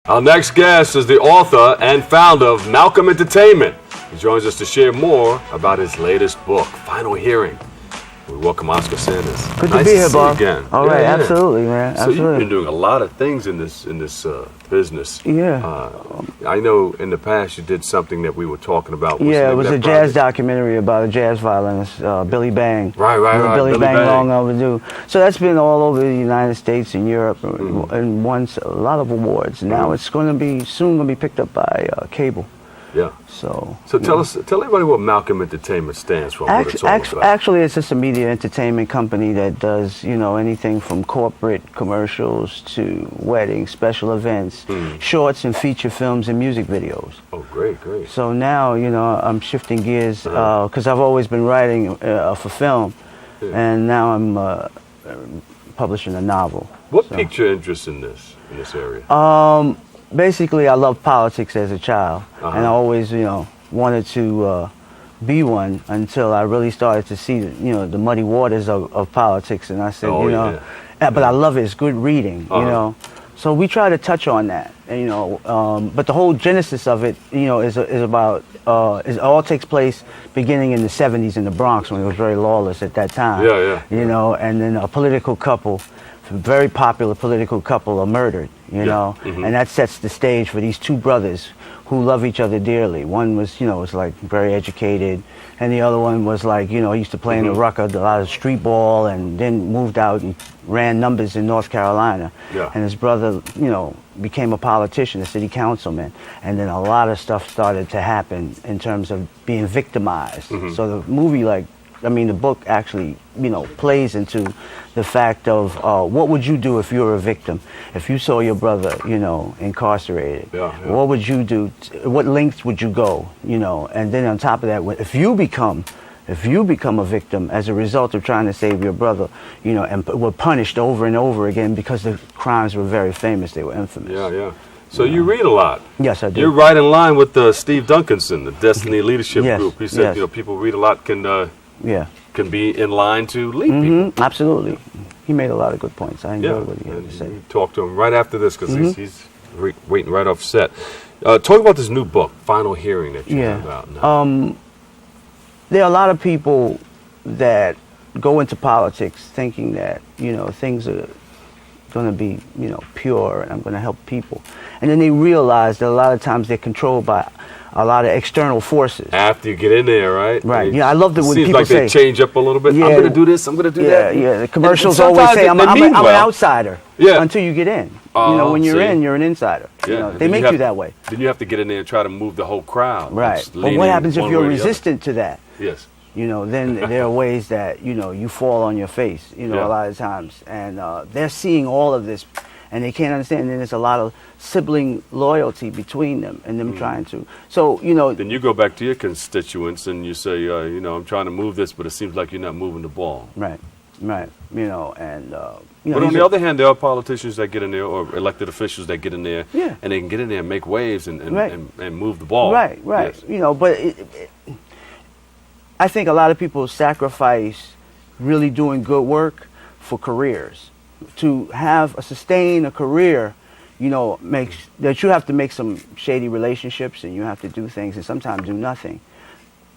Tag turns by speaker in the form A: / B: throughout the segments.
A: Our next guest is the author and founder of Malcolm Entertainment. He joins us to share more about his latest book, Final Hearing. We welcome Oscar Sanders.
B: Good to be here, Bob.
A: Again.
B: All right, absolutely, man.
A: So you've been doing a lot of things in this business.
B: Yeah.
A: I know in the past you did something that we were talking about.
B: Yeah, it was a jazz documentary about a jazz violinist, Billy Bang.
A: Right.
B: Billy Bang, long overdue. So that's been all over the United States and Europe, and won a lot of awards. Now it's going to be soon going to be picked up by cable.
A: Yeah.
B: So
A: tell everybody what Malcolm Entertainment stands for.
B: Actually, it's just a media entertainment company that does, anything from corporate commercials to weddings, special events, shorts and feature films and music videos.
A: Oh, great.
B: So now, I'm shifting gears because I've always been writing for film, and now I'm publishing a novel.
A: What piqued your interest in this area?
B: Basically, I loved politics as a child, and I always, wanted to be one until I really started to see, the muddy waters of politics, and I said, but I love it. It's good reading, So we try to touch on that, but the whole genesis of it, is about, it all takes place beginning in the 70s in the Bronx when it was very lawless at that time. And then a political couple, a very popular political couple, are murdered. And that sets the stage for these two brothers who love each other dearly. One was, was like very educated, and the other one was like, he used to play in the Rucker, a lot of street ball, and then moved out and ran numbers in North Carolina. And his brother, became a politician, a city councilman, and then a lot of stuff started to happen in terms of being victimized. So the movie, the book actually, plays into the fact of what would you do if you were a victim? If you saw your brother, incarcerated, what would you do? What lengths would you go? And then on top of that, if you become a victim as a result of trying to save your brother, and were punished over and over again because the crimes were very famous, they were infamous.
A: So you read a lot.
B: Yes, I do.
A: You're right in line with Steve Duncanson, the Destiny Leadership Group. He said, people read a lot can be in line to lead people.
B: Absolutely. He made a lot of good points. I enjoyed what he had to say.
A: You talk to him right after this because he's waiting right off set. Talk about this new book, Final Hearing, that you have out now.
B: There are a lot of people that go into politics thinking that, things are going to be, pure and I'm going to help people. And then they realize that a lot of times they're controlled by a lot of external forces.
A: After you get in there, right?
B: Right. I love it when people
A: like they change up a little bit. I'm going to do this, I'm going to do that.
B: The commercials always say, I'm an outsider until you get in. When you're in, you're an insider. They make you that way.
A: Then you have to get in there and try to move the whole crowd.
B: Right. But what happens if you're resistant to that?
A: Yes.
B: Then there are ways that, you fall on your face, a lot of times. And they're seeing all of this, and they can't understand. And then there's a lot of sibling loyalty between them and them trying to. So,
A: Then you go back to your constituents and you say, I'm trying to move this, but it seems like you're not moving the ball.
B: Right. And,
A: but on the other hand, there are politicians that get in there, or elected officials that get in there, and they can get in there and make waves and move the ball.
B: Right. Yes. But I think a lot of people sacrifice really doing good work for careers. To sustain a career, makes that you have to make some shady relationships and you have to do things and sometimes do nothing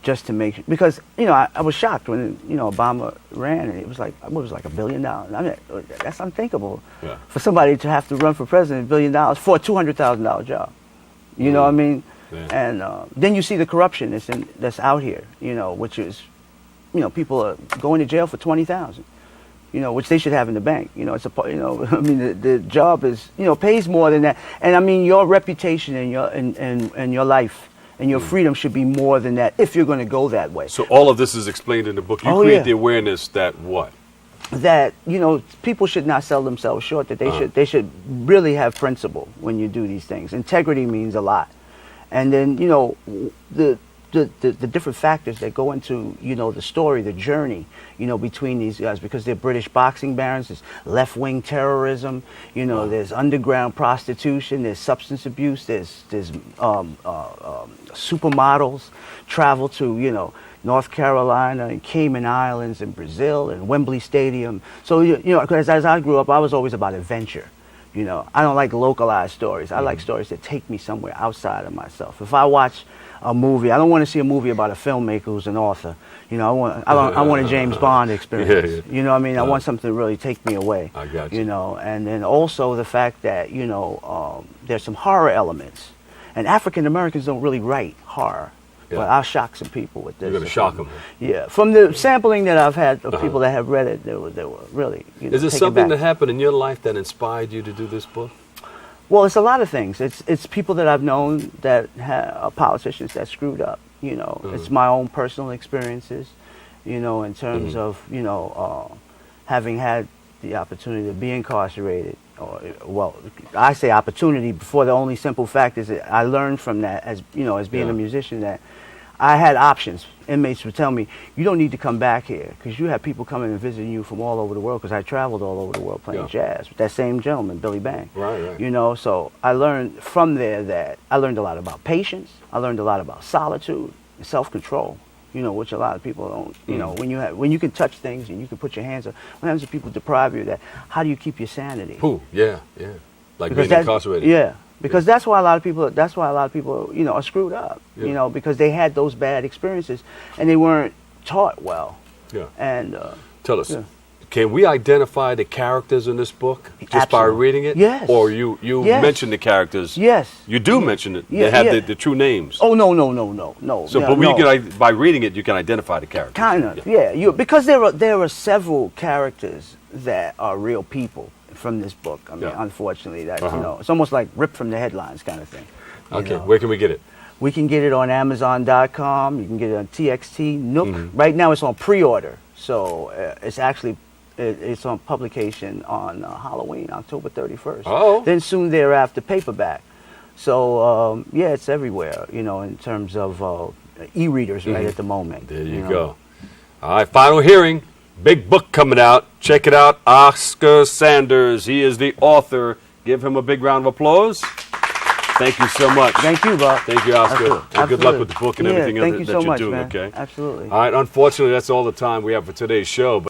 B: just to make, because, I was shocked when, Obama ran and it was like $1 billion. I mean, that's unthinkable for somebody to have to run for president, $1 billion for a $200,000 job. You know what I mean? And then you see the corruption that's out here, which is, people are going to jail for $20,000, which they should have in the bank. It's the job is, pays more than that. And your reputation and your life and your freedom should be more than that if you're going to go that way.
A: So all of this is explained in the book. You create the awareness that what?
B: That people should not sell themselves short. That they should really have principle when you do these things. Integrity means a lot. And then, the different factors that go into, the story, the journey, between these guys, because they're British boxing barons, there's left-wing terrorism, there's underground prostitution, there's substance abuse, there's supermodels travel to, North Carolina and Cayman Islands and Brazil and Wembley Stadium. So, as I grew up, I was always about adventure. You know, I don't like localized stories. I like stories that take me somewhere outside of myself. If I watch a movie, I don't want to see a movie about a filmmaker who's an author. You know, I want a James Bond experience. You know what I mean? I want something to really take me away.
A: I got you.
B: You know, and then also the fact that, you know, there's some horror elements. And African Americans don't really write horror.
A: Yeah.
B: But I'll shock some people with this.
A: You're going to shock them.
B: Yeah. From the sampling that I've had of people that have read it, they were really, you know,
A: Is there something that happened in your life that inspired you to do this book?
B: Well, it's a lot of things. It's people that I've known that are politicians that screwed up. You know, it's my own personal experiences. You know, in terms of, you know, having had the opportunity to be incarcerated. Or, well, I say opportunity before the only simple fact is that I learned from that as, you know, as being a musician, that I had options. Inmates would tell me, you don't need to come back here because you have people coming and visiting you from all over the world, because I traveled all over the world playing jazz with that same gentleman, Billy Bang.
A: Right.
B: You know, so I learned from there that I learned a lot about patience. I learned a lot about solitude and self-control. You know, which a lot of people don't. You know, when you can touch things and you can put your hands up. What happens if people deprive you of that? How do you keep your sanity?
A: Yeah. Like
B: Because
A: being incarcerated.
B: Yeah, because that's why a lot of people, you know, are screwed up. You know, because they had those bad experiences and they weren't taught well.
A: Yeah.
B: And
A: tell us, can we identify the characters in this book just by reading it?
B: Yes.
A: Or you mention the characters?
B: Yes.
A: You do mention it. They have the true names.
B: Oh no.
A: So, but you can, by reading it, you can identify the characters.
B: Kind of, yeah. Because there are several characters that are real people from this book. I mean, unfortunately, that you know, it's almost like ripped from the headlines kind of thing.
A: Okay,
B: know?
A: Where can we get it?
B: We can get it on Amazon.com. You can get it on TXT, Nook. Right now, it's on pre-order, so it's actually. It's on publication on Halloween, October 31st.
A: Oh.
B: Then soon thereafter, paperback. So, yeah, it's everywhere, you know, in terms of e-readers right at the moment.
A: There you go. All right, final hearing. Big book coming out. Check it out. Oscar Sanders. He is the author. Give him a big round of applause. Thank you so much.
B: Thank you, Bob.
A: Thank you, Oscar. And good luck with the book and everything that
B: thank you so
A: you're
B: much,
A: doing,
B: man.
A: okay?
B: Absolutely.
A: All right, unfortunately, that's all the time we have for today's show.